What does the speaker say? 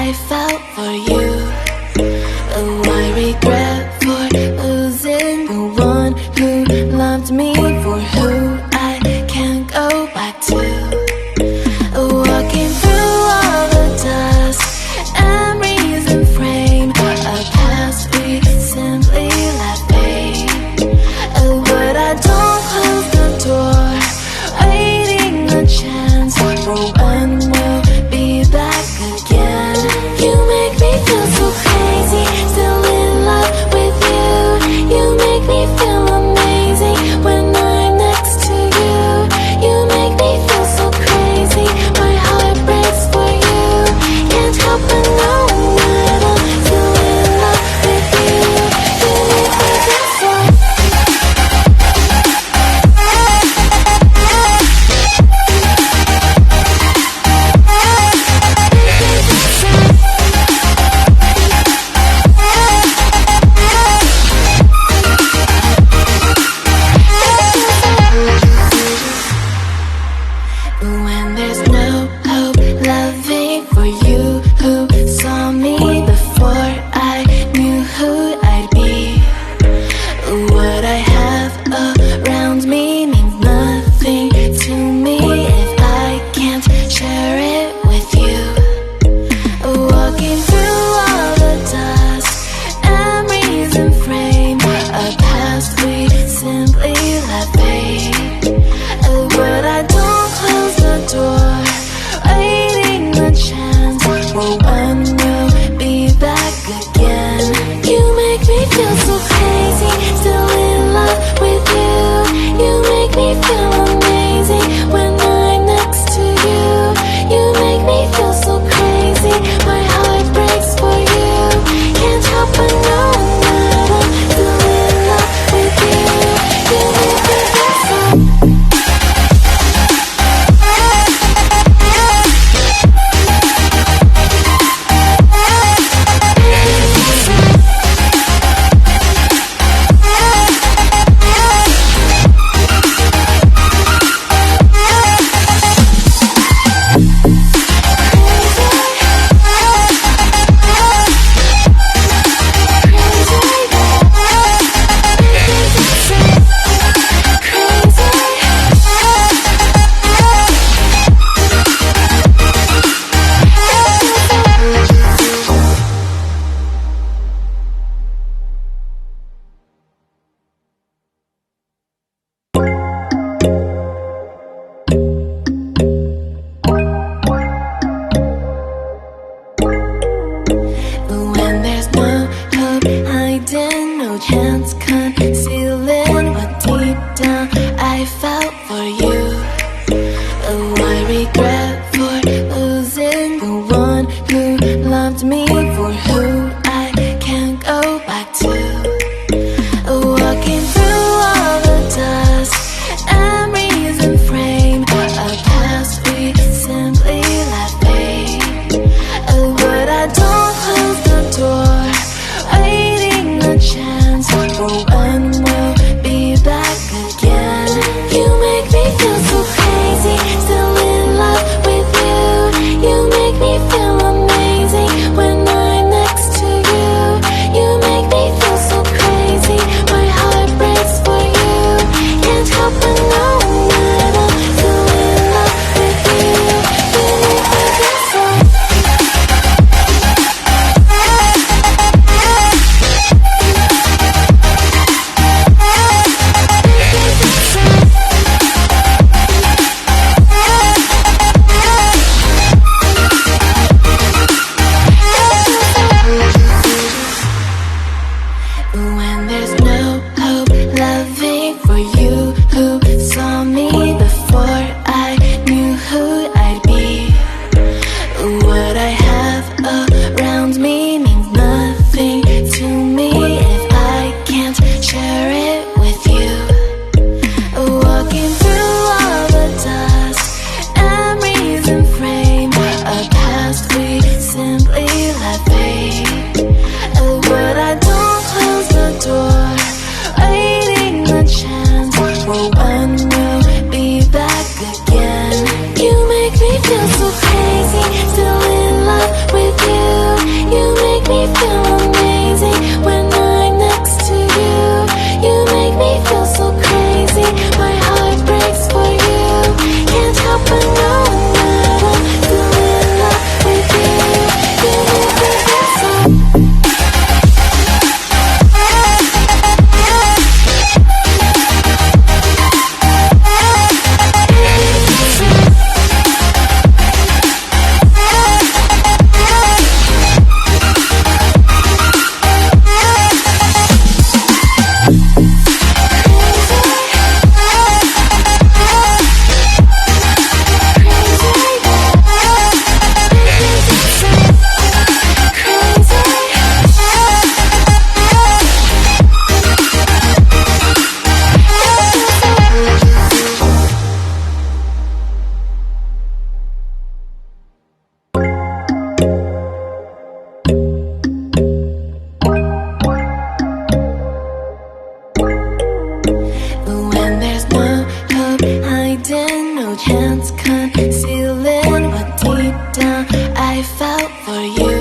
I felt for you. Oh, I regret for losing the one who loved me for who I can't go back to. Walking through all the dust, memories and frame, a past we simply let fade. Oh, but I don't close the door, waiting a chance for when we'll be back again. You make me feel so crazy, still in love with you. You make me feel amazing when I'm next to you. You make me feel so crazy, my heart breaks for you. Can't help but know that I'm still in love with you. You make me feel so. When there's no hope, loving for you who saw me before I knew who I'd be. What I have around me means nothing to me if I can't share it with you. Walking through all the dust, memories and frame, a past we simply let fade. But I don't close the door, waiting a chance for when we'll be back again. You make me feel so crazy, still in love with you. You make me feel amazing when I'm next to you. You make me feel so crazy, my heart breaks for you. Can't help but know that I'm still in love with you. You make me feel so. When there's no hope hiding, no chance concealing what deep down I felt for you. Oh, I regret for losing the one who loved me for who I can't go back to. Walking through all the dust, memories and frame, a past we simply let fade. But I don't close the door, waiting a chance for for you.